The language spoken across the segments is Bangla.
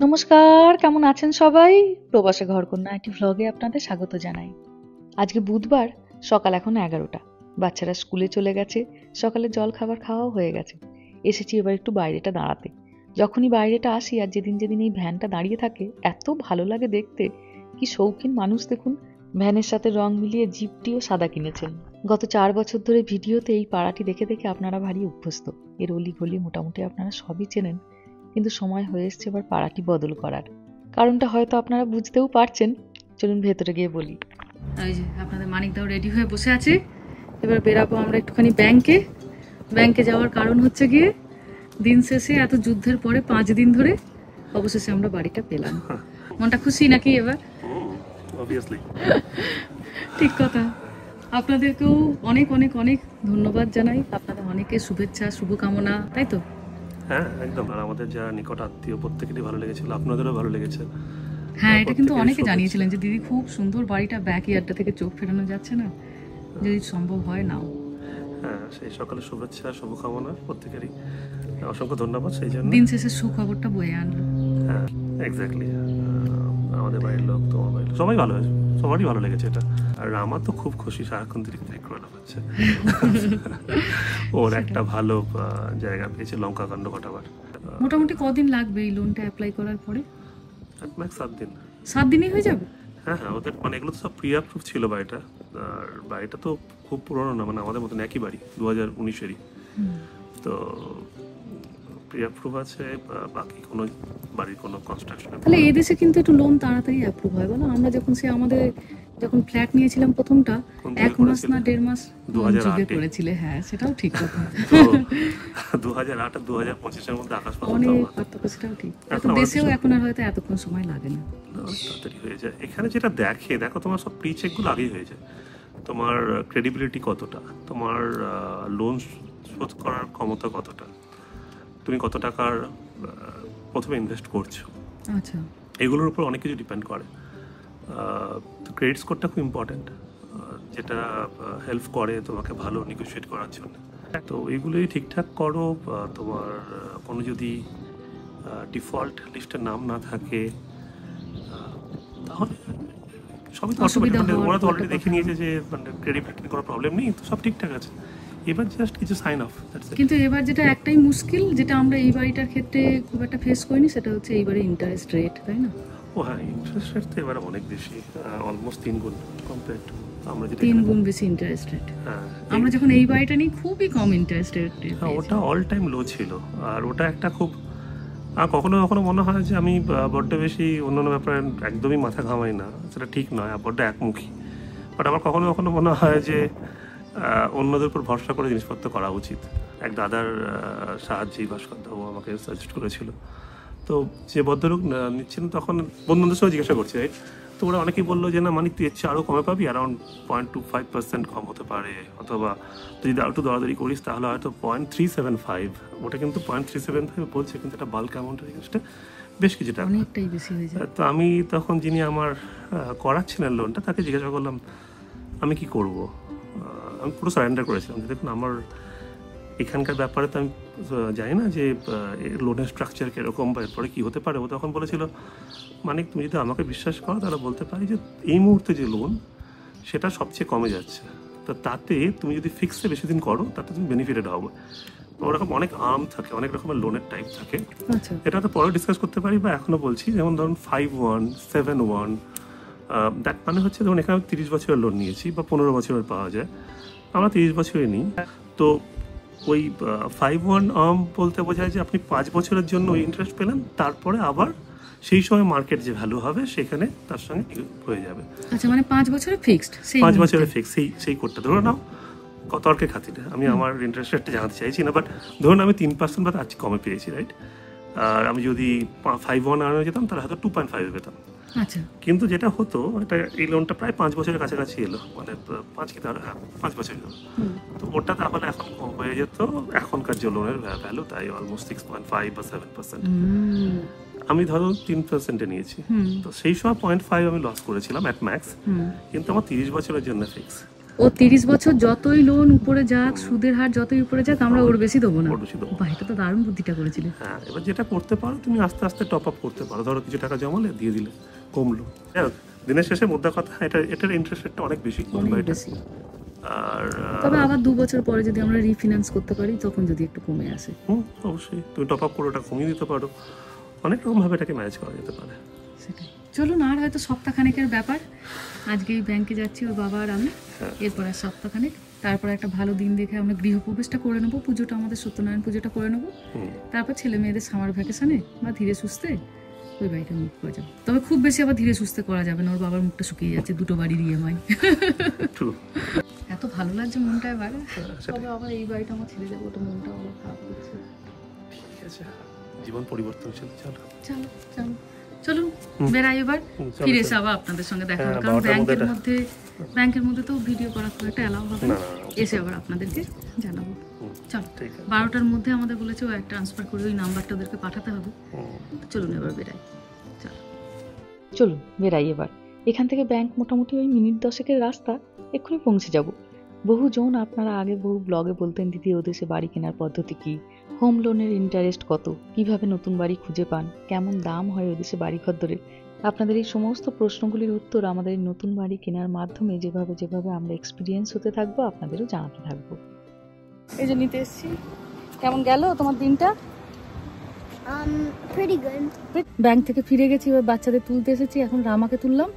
নমস্কার, কেমন আছেন সবাই? প্রবাসে ঘরকন্যা একটি ভ্লগে আপনাদের স্বাগত জানাই। আজকে বুধবার, সকাল এখন 11টা। বাচ্চারা স্কুলে চলে গেছে, সকালে জল খাবার খাওয়াও হয়ে গেছে। এসেছি এবার একটু বাইরেটা দাঁড়াতে। যখনই বাইরেটা আসি আর যেদিন যেদিন এই ভ্যানটা দাঁড়িয়ে থাকে, এত ভালো লাগে দেখতে। কি শৌখিন মানুষ দেখুন, ভ্যানের সাথে রং মিলিয়ে জিপটিও সাদা কিনেছেন। গত 4 বছর ধরে ভিডিওতে এই পাড়াটি দেখে দেখে আপনারা ভারী অভ্যস্ত। এর অলি গলি মোটামুটি আপনারা সবই চেনেন, কিন্তু সময় হয়ে এসছে এবার পাড়াটি বদল করার। কারণটা হয়তো আপনারা বুঝতেও পারছেন। চলুন ভেতরে গিয়ে বলি। এই যে আপনাদের মানিকদাও রেডি হয়ে বসে আছে। এবার বেরাবো আমরা একটুখানি ব্যাংকে যাওয়ার কারণ হচ্ছে গিয়ে দিন শেষে এত যুদ্ধের পরে 5 দিন ধরে অবশেষে আমরা বাড়িটা পেলাম। মনটা খুশি নাকি এবার? অবভিয়াসলি ঠিক কথা। আপনাদেরকেও অনেক অনেক অনেক ধন্যবাদ জানাই। আপনাদের অনেকে শুভেচ্ছা শুভকামনা, তাই তো? হ্যাঁ একদম। আর আমাদের যারা নিকট আত্মীয় প্রত্যেকেরই ভালো লেগেছিল, আপনাদেরও ভালো লেগেছে। হ্যাঁ, এটা কিন্তু অনেকে জানিয়েছিলেন যে দিদি খুব সুন্দর বাড়িটা, ব্যাক ইয়ার্ডটা থেকে চোখ ফেরানো যাচ্ছে না, যদি সম্ভব হয় নাও। হ্যাঁ, সেই সকালে শুভেচ্ছা শুভকামনা প্রত্যেকেরই, অসংখ্য ধন্যবাদ সেই জন্য। দিন শেষে সুখবরটা বয়ে আনলো। হ্যাঁ এক্স্যাক্টলি। আমাদের বাড়ির লোক, তোমার বাড়ির লোক, সবাই ভালো হয়েছে, সবারই ভালো লেগেছে এটা। আর আমার তো খুব খুশি, সারাক্ষণ দিকে করে হচ্ছে। ওর একটা ভালো জায়গা পেয়েছে, লঙ্কা কাণ্ড ঘটাবার। মোটামুটি কদিন লাগবে এই লোনটা অ্যাপ্লাই করার পরে? 7 দিন। 7 দিনেই হয়ে যাবে? হ্যাঁ হ্যাঁ, ওদের মানে এগুলো তো সব প্রি অ্যাপ্রুভ ছিল বাড়িটা। আর বাড়িটা তো খুব পুরনো না, মানে আমাদের মতন একই বাড়ি, 2019-এরই। তো প্রি অ্যাপ্রুভ আছে, বাকি কোনো বাড়ির কোনো কনস্ট্রাকশন। তাহলে এই দেশে কিন্তু একটু লোন তাড়াতাড়ি অ্যাপ্রুভ হয় বলো। আমরা যখন ফ্ল্যাট নিয়েছিলাম প্রথমটা, 1 মাস না 1.5 মাস 2008 করেছিলে। হ্যাঁ সেটাও ঠিক কথা। 2008 আর 2025-এর মধ্যে আকাশ পাতাল অনেক পার্থক্য, সেটাও ঠিক। এখন দেশেও এখন আর হয়তো এতক্ষণ সময় লাগে না, তাড়াতাড়ি হয়ে যায়। এখানে যেটা দেখো তোমার সব প্রি চেকগুলো আগেই হয়ে যায়। তোমার ক্রেডিবিলিটি কতটা, তোমার লোন শোধ করার ক্ষমতা কতটা, তুমি কত টাকার প্রথমে ইনভেস্ট করছো, আচ্ছা, এগুলোর উপর অনেক কিছু ডিপেন্ড করে। তো ক্রেডিট স্কোরটা খুব ইম্পর্ট্যান্ট, যেটা হেল্প করে তোমাকে ভালো নেগোশিয়েট করার জন্য। তো এইগুলোই ঠিকঠাক করো। তোমার কোনো যদি ডিফল্ট লিস্টের নাম না থাকে তাহলে সবই তো অটোমেটিক, ওরা তো অলরেডি দেখে নিয়েছে যে মানে ক্রেডিবিলিটির কোনো প্রবলেম নেই, তো সব ঠিকঠাক আছে। এবার জাস্ট কিছু সাইন অফ। কিন্তু এবার যেটা একটাই মুশকিল, যেটা আমরা এই বাড়িটার ক্ষেত্রে খুব একটা ফেস করিনি, সেটা হচ্ছে এইবারে ইন্টারেস্ট রেট, তাই না? ও হ্যাঁ, ইন্টারেস্ট রেট তো এবার অনেক বেশি, অলমোস্ট 3 গুণ কম্পেয়ার টু আমরা যেটা 3 গুণ বেশি ইন্টারেস্ট রেট। হ্যাঁ, আমরা যখন এই বাড়িটা নিই খুবই কম ইন্টারেস্ট রেট। হ্যাঁ, ওটা অল টাইম লো ছিল। আর ওটা একটা খুব কখনো কখনো মনে হয় যে আমি বড্ড বেশি অন্যান্য ব্যাপারে একদমই মাথা ঘামাই না, সেটা ঠিক নয়, বড্ড একমুখী। বাট আমার কখনো কখনো মনে হয় যে অন্যদের উপর ভরসা করে জিনিসপত্র করা উচিত। এক দাদার সাহায্যেই ভাস্করদাও আমাকে সাজেস্ট করেছিল। তো যে ভদ্রলোক নিচ্ছিলেন তখন বন্ধুদের সঙ্গে জিজ্ঞাসা করছে, তো ওরা অনেকেই বললো যে না মানে তুই এর চেয়ে আরও কমে পাবি, অ্যারাউন্ড 0.25% কম হতে পারে, অথবা তুই যদি একটু দরাদরি করিস তাহলে হয়তো 0.375। ওটা কিন্তু 0.375 বলছে, কিন্তু এটা বাল্ক অ্যামাউন্টের জিনিসটা বেশ কিছু টাকা, অনেকটাই বেশি হয়ে যায়। তো আমি তখন যিনি আমার করাচ্ছিলেন লোনটা, তাকে জিজ্ঞাসা করলাম আমি কি করব। আমি পুরো সারেন্ডার করেছিলাম যে দেখুন আমার এখানকার ব্যাপারে তো আমি জানি না যে লোনের স্ট্রাকচার কীরকম বা এরপরে কী হতে পারে। ও তখন বলেছিল মানে তুমি যদি আমাকে বিশ্বাস করো তাহলে বলতে পারি যে এই মুহূর্তে যে লোন সেটা সবচেয়ে কমে যাচ্ছে, তো তাতে তুমি যদি ফিক্সে বেশি দিন করো তাতে তুমি বেনিফিটেড হবে। ওরকম অনেক আর্ম থাকে, অনেক রকমের লোনের টাইপ থাকে। এটা তো পরে ডিসকাস করতে পারি, বা এখনও বলছি, যেমন ধরুন 5-1, 7-1, দ্যাট মানে হচ্ছে ধরুন এখানে 30 বছরের লোন নিয়েছি বা 15 বছরের পাওয়া যায়, আমরা 30 বছরে নিই। তো ওই 5-1 আর্ম বলতে বোঝায় যে আপনি 5 বছরের জন্য ওই ইন্টারেস্ট পেলেন, তারপরে আবার সেই সময় মার্কেট যে ভ্যালু হবে সেখানে তার সঙ্গে হয়ে যাবে। আচ্ছা, মানে 5 বছরের ফিক্সড, 5 বছরের ফিক্স, সেই কোডটা ধরো নাও। তর্কের খাতিরে আমি আমার ইন্টারেস্ট রেটটা জানাতে চাইছি না, বাট ধরুন আমি 3% বা তার কমে পেয়েছি, রাইট? আর আমি যদি 5-1 আর্মে যেতাম তাহলে হয়তো 2.5 পেতাম। আচ্ছা, কিন্তু যেটা হতো, এটা এই লোনটা প্রায় 5 বছরের কাছাকাছি এলো, মানে 5 কি তাহলে 5 বছর এলো। তো ওটা তাহলে এখন কম হয়ে যেত এখনকার যে লোনের ভ্যালু, তাই অলমোস্ট 6.5 বা 7%। আমি ধরো 3% নিয়েছি, তো সেই সময় 0.5 আমি লস করেছিলাম অ্যাট ম্যাক্স, কিন্তু আমার 30 বছরের জন্য ফিক্স। ও 30 বছর যতই লোন উপরে যাক, সুদের হার যতই উপরে যাক, আমরা ওর বেশি দেবো না। বাহ, এটা তো দারুণ বুদ্ধিটা করেছিলে। হ্যাঁ, এবার যেটা করতে পারো তুমি আস্তে আস্তে টপ আপ করতে পারো। ধরো কিছু টাকা জমালে দিয়ে দিলে, কমলো। হ্যাঁ, দিনের শেষে মুদ্রা কথা এটার ইন্টারেস্ট রেটটা অনেক বেশি। আর তবে আবার 2 বছর পরে যদি আমরা রিফিনান্স করতে পারি, তখন যদি একটু কমে আসে। অবশ্যই তুমি টপ আপ করে ওটা কমিয়ে দিতে পারো। অনেক রকম ভাবে এটাকে ম্যানেজ করা যেতে পারে। সেটাই। চলুন, আর হয়তো সপ্তাহখানেকের ব্যাপার। আজকেই ব্যাংকে যাচ্ছি ওর বাবা আর আমি, এরপর আর সপ্তাহখানেক, তারপর একটা ভালো দিন দেখে আমরা গৃহপ্রবেশটা করে নেবো, পুজোটা আমাদের সত্যনারায়ণ পুজোটা করে নেবো, তারপর ছেলে মেয়েদের সামার ভ্যাকেশনে বা ধীরে সুস্থে ওই বাড়িটা মুভ করে যাবো। তবে খুব বেশি আবার ধীরে সুস্থে করা যাবে না, ওর বাবার মুখটা শুকিয়ে যাচ্ছে, 2টো বাড়ির হয়। এত ভালো লাগছে মনটা এবার, তবে আবার এই বাড়িটা আমার ছেড়ে যাবো, ওটা মনটা আবার খারাপ করছে। ঠিক আছে, জীবন পরিবর্তনশীল। চলো চলো চলো চলুন বেড়াই এবার, ফিরে এসে আবার আপনাদের সঙ্গে দেখা হবে, কারণ ব্যাংকের মধ্যে তো ভিডিও করা খুব একটা অ্যালাউ হবে না, এসে আবার আপনাদেরকে জানাবো। চলো, 12টার মধ্যে আমাদের বলেছে ও এক ট্রান্সফার করে ওই নাম্বারটা ওদেরকে পাঠাতে হবে। চলুন এবার বেড়াই, চলুন বেড়াই এবার। এখান থেকে ব্যাংক মোটামুটি ওই মিনিট 10-এর রাস্তা, এক্ষুনি পৌঁছে যাব। বহুজন আপনারা আগে বহু ব্লগে বলতেন, দিদি ও দেশে বাড়ি কেনার পদ্ধতি কি, হোম লোনের ইন্টারেস্ট কত, কিভাবে নতুন বাড়ি খুঁজে পান, কেমন দাম হয় ওদেশে বাড়ি ঘরদরে। আপনাদের এই সমস্ত প্রশ্নগুলির উত্তর আমাদের এই নতুন বাড়ি কেনার মাধ্যমে যেভাবে যেভাবে আমরা এক্সপিরিয়েন্স হতে থাকবো, আপনাদেরও জানাতে থাকবো। এই যে নিতে এসেছি। কেমন গেল তোমার দিনটা? Pretty good. ব্যাংক থেকে ফিরে গেছি, এবার বাচ্চাদের তুলতে এসেছি, এখন রামাকে তুললাম,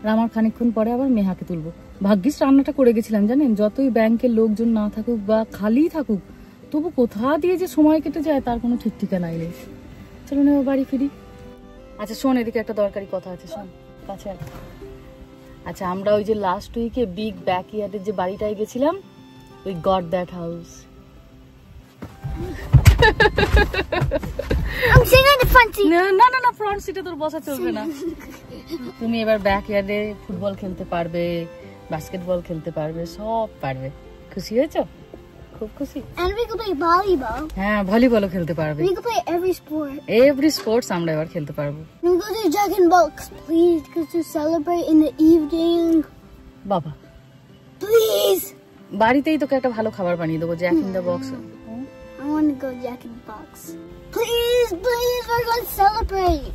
রামার খানিকক্ষণ পরে আবার মেহাকে তুলবো। ভাগ্যিস রান্নাটা করে গেছিলাম, জানেন, যতই ব্যাংকের লোকজন না থাকুক বা খালি থাকুক, তবু কোথা দিয়ে যে সময় কেটে যায় তার কোনো ঠিক ঠিকানাই নেই। চলুন এবার বাড়ি ফিরি। আচ্ছা শোন, এদিকে একটা দরকারি কথা আছে, শোন কাছে। আচ্ছা, আমরা ওই যে লাস্ট উইকে বিগ ব্যাকইয়ার্ডের যে বাড়িটায় গেছিলাম, we got that house. I'm sitting in the front seat. না না না, ফ্রন্ট সিটে তোর বসা চলবে না। তুমি এবার ব্যাকইয়ার্ডে ফুটবল খেলতে পারবে, বাস্কেটবল খেলতে পারবে, সব পারবে। খুশি হয়েছো? খুব খুশি। And we can play volleyball. হ্যাঁ, ভলিবলও খেলতে পারবে। We can play every sport. Every sports আমরা এবার খেলতে পারবো। We can go to Jack in the Box, please, to celebrate in the evening. বাবা, Please. বাড়িতেই তোকে একটা ভালো খাবার বানিয়ে দেবো, Jack in the box. I want to go Jack in the Box. Please, please, we're going to celebrate.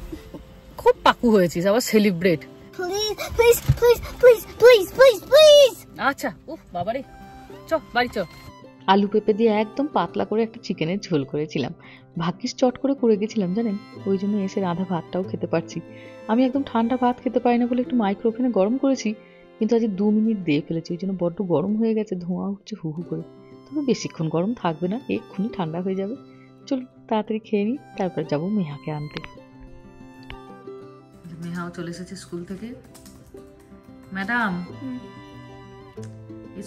খুব পাকু হয়েছিস, আবার celebrate. Please, please, please, please, please, please, please. আচ্ছা, উফ বাবারে, চ বাড়ি চ। আলু পেঁপে দিয়ে একদম পাতলা করে একটা চিকেনের ঝোল করেছিলাম, ভাগ্যিস চট করে গেছিলাম জানেন, ওই জন্য এসে রাধা ভাতটাও খেতে পারছি। আমি একদম ঠান্ডা ভাত খেতে পারি না বলে একটু মাইক্রো ওভেনে গরম করেছি, কিন্তু আজ 2 মিনিট দিয়ে ফেলেছি, ওই জন্য বড্ড গরম হয়ে গেছে, ধোঁয়া উঠছে হু হু করে। তবে বেশিক্ষণ গরম থাকবে না, এক্ষুনি ঠান্ডা হয়ে যাবে। চলুন তাড়াতাড়ি খেয়ে নিই, তারপর যাবো মেহাকে আনতে। মেহাও চলে এসেছে স্কুল থেকে। ম্যাডাম,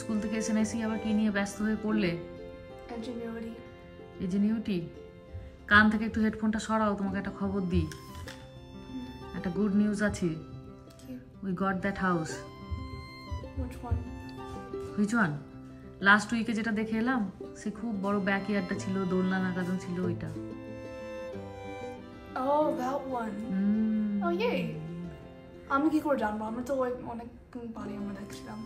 স্কুল থেকে এসে নাইসি আবার কি নিয়ে ব্যস্ত হয়ে পড়লে? ইনজিনিউরিটি। কান থেকে একটু হেডফোনটা সরাও, তোমাকে একটা খবর দিই। একটা গুড নিউজ আছে। We got that house. Which one? Last উইকে যেটা দেখে এলাম, সে খুব বড় ব্যাকইয়ার্ডটা ছিল, দোলনা নাগাদন ছিল ওইটা। Oh, that one. Oh, yay. আমি কি করে জানবো? আমরা তো অনেক বাড়ি আমরা দেখছিলাম।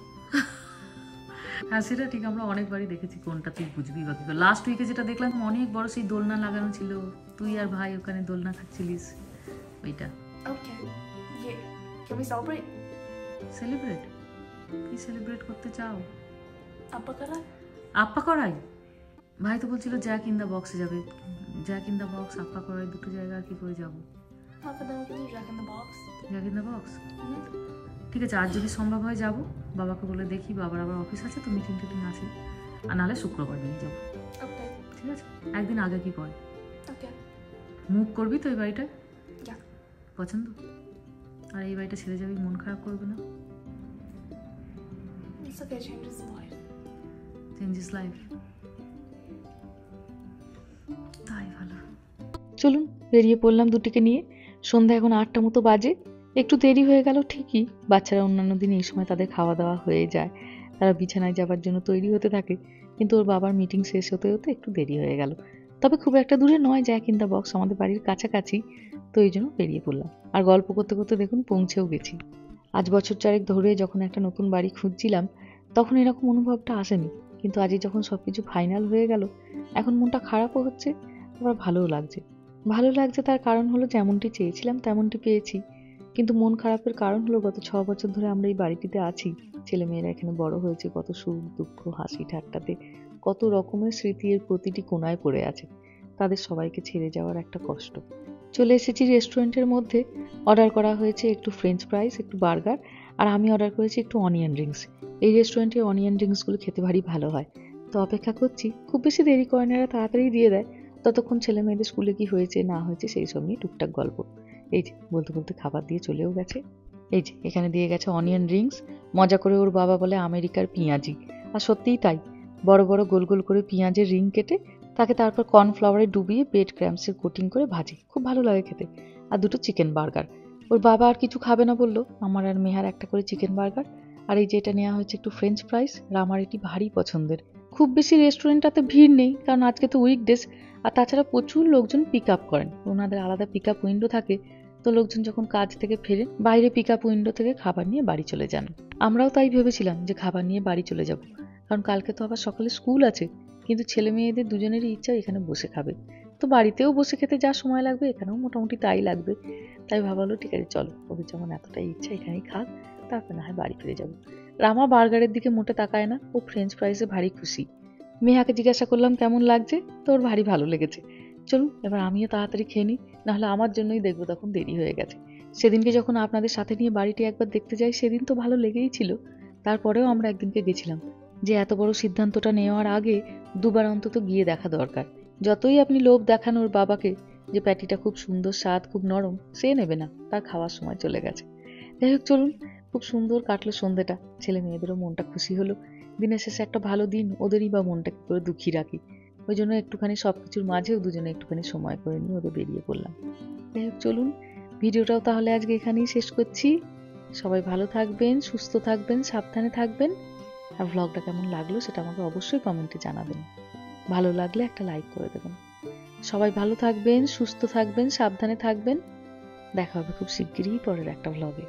হ্যাঁ সেটা ঠিক, আমরা অনেকবারই দেখেছি, কোনটা তুই বুঝবি বা কি। লাস্ট উইকে যেটা দেখলাম অনেক বড় সেই দোলনা লাগানো ছিল, তুই আর ভাই ওখানে দোলনা খাচ্ছিলিস, ওইটা। Okay. Yeah. Can we celebrate? Celebrate? কি সেলিব্রেট করতে চাও? আপা করাই? আপ্পা করাই? ভাই তো বলছিল জ্যাক ইন দ্য বক্সে যাবে। Jack in the box, Appa করাই, দুটো জায়গা আর কি করে যাবো? আপা দাও কি Jack in the box? Jack in the box? ঠিক আছে, আজ যদি সম্ভব হয় যাবো, বাবাকে বলে দেখি, বাবার আবার অফিস আছে তো, মিটিং টিটিং আছে, আর নাহলে শুক্রবার নিয়ে যাবো। ওকে, ঠিক আছে, একদিন আগে কি পরে। ওকে। মুভ করবি তো এই বাড়িটা? যা। পছন্দ? আর এই বাড়িটা ছেড়ে যাবি, মন খারাপ করবে না? It's okay, changes life. Changes life. তাই ভালো। চলুন বেরিয়ে পড়লাম দুটিকে নিয়ে। সন্ধ্যা এখন 8টা মতো বাজে, একটু দেরি হয়ে গেল ঠিকই, বাচ্চারা অন্যান্য দিন এই সময় তাদের খাওয়া দাওয়া হয়ে যায়, তারা বিছানায় যাবার জন্য তৈরি হতে থাকে, কিন্তু ওর বাবার মিটিং শেষ হতে হতে একটু দেরি হয়ে গেল। তবে খুব একটা দূরে নয় জ্যাক ইন দ্য বক্স, আমাদের বাড়ির কাছাকাছি, তো এই জন্য বেরিয়ে পড়লাম। আর গল্প করতে করতে দেখুন পৌঁছেও গেছি। আজ বছর 4 ধরে যখন একটা নতুন বাড়ি খুঁজছিলাম, তখন এরকম অনুভবটা আসেনি, কিন্তু আজই যখন সবকিছু ফাইনাল হয়ে গেল, এখন মনটা খারাপও হচ্ছে, আবার ভালোও লাগছে। ভালো লাগছে তার কারণ হলো যেমনটি চেয়েছিলাম তেমনটি পেয়েছি, কিন্তু মন খারাপের কারণ হলো গত 6 বছর ধরে আমরা এই বাড়িটিতে আছি, ছেলেমেয়েরা এখানে বড় হয়েছে, কত সুখ দুঃখ হাসি ঠাট্টাতে কত রকমের স্মৃতি এর প্রতিটি কোণায় পড়ে আছে। তাদের সবাইকে ছেড়ে যাওয়ার একটা কষ্ট। চলে এসেছি রেস্টুরেন্টের মধ্যে। অর্ডার করা হয়েছে একটু ফ্রেঞ্চ ফ্রাইস, একটু বার্গার, আর আমি অর্ডার করেছি একটু অনিয়ন রিংস। এই রেস্টুরেন্টে অনিয়ন রিংসগুলো খেতে ভারী ভালো হয়। তো অপেক্ষা করছি, খুব বেশি দেরি করে না, এরা তাড়াতাড়ি দিয়ে দেয়। ততক্ষণ ছেলে মেয়েদের স্কুলে কি হয়েছে না হয়েছে সেই সব নিয়ে টুকটাক গল্প। এই যে বলতে বলতে খাবার দিয়ে চলেও গেছে। এই যে এখানে দিয়ে গেছে অনিয়ন রিংস, মজা করে ওর বাবা বলে আমেরিকার পেঁয়াজি। আর সত্যিই তাই, বড় বড় গোল গোল করে পেঁয়াজের রিং কেটে তাকে তারপর কর্নফ্লাওয়ারে ডুবিয়ে ব্রেড ক্র্যাম্পসের কোটিং করে ভাজি, খুব ভালো লাগে খেতে। আর দুটো চিকেন বার্গার। ওর বাবা আর কিছু খাবে না বললো, আমার আর মেহার একটা করে চিকেন বার্গার। আর এই যে এটা নেওয়া হয়েছে একটু ফ্রেঞ্চ ফ্রাইস, আর আমার এটি ভারী পছন্দের। খুব বেশি রেস্টুরেন্টটাতে ভিড় নেই, কারণ আজকে তো উইকডেজ, আর তাছাড়া প্রচুর লোকজন পিক আপ করেন, ওনাদের আলাদা পিক আপ উইন্ডো থাকে। তো লোকজন যখন কাজ থেকে ফেরেন বাইরে পিক আপ উইন্ডো থেকে খাবার নিয়ে বাড়ি চলে যান। আমরাও তাই ভেবেছিলাম যে খাবার নিয়ে বাড়ি চলে যাব, কারণ কালকে তো আবার সকালে স্কুল আছে। কিন্তু ছেলে মেয়েদের দুজনেরই ইচ্ছা এখানে বসে খাবে, তো বাড়িতেও বসে খেতে যা সময় লাগবে এখানেও মোটামুটি তাই লাগবে। তাই ভাবলো ঠিক আছে চলো, ওদের যেমন এতটাই ইচ্ছা এখানেই খাক, তারপর না হয় বাড়ি ফিরে যাবো। রামা বার্গারের দিকে মোটে তাকায় না, ও ফ্রেঞ্চ ফ্রাইসে ভারী খুশি। মেহাকে জিজ্ঞাসা করলাম কেমন লাগছে, তো ওর ভারী ভালো লেগেছে। চলুন এবার আমিও তাড়াতাড়ি খেয়ে নিই, নাহলে আমার জন্যই দেখবো তখন দেরি হয়ে গেছে। সেদিনকে যখন আপনাদের সাথে নিয়ে বাড়িটি একবার দেখতে যাই সেদিন তো ভালো লেগেই ছিল, তারপরেও আমরা একদিনকে গেছিলাম যে এত বড় সিদ্ধান্তটা নেওয়ার আগে দুবার অন্তত গিয়ে দেখা দরকার। যতই আপনি লোভ দেখান ওর বাবাকে যে প্যাটিটা খুব সুন্দর, স্বাদ খুব নরম, সে নেবে না, তার খাওয়ার সময় চলে গেছে। যাই হোক চলুন, খুব সুন্দর কাটলো সন্ধ্যেটা, ছেলে মেয়েদেরও মনটা খুশি হলো। দিনের শেষে একটা ভালো দিন, ওদেরই বা মনটা কি করে দুঃখী রাখি, ওই জন্য একটুখানি সবকিছুর মাঝেও দুজনে একটুখানি সময় করে নিয়ে ওদের বেরিয়ে পড়লাম। যাই হোক চলুন, ভিডিওটাও তাহলে আজকে এখানেই শেষ করছি। সবাই ভালো থাকবেন, সুস্থ থাকবেন, সাবধানে থাকবেন। আর ভ্লগটা কেমন লাগলো সেটা আমাকে অবশ্যই কমেন্টে জানাবেন। ভালো লাগলে একটা লাইক করে দেবেন। সবাই ভালো থাকবেন, সুস্থ থাকবেন, সাবধানে থাকবেন। দেখা হবে খুব শিগগিরই পরের একটা ভ্লগে।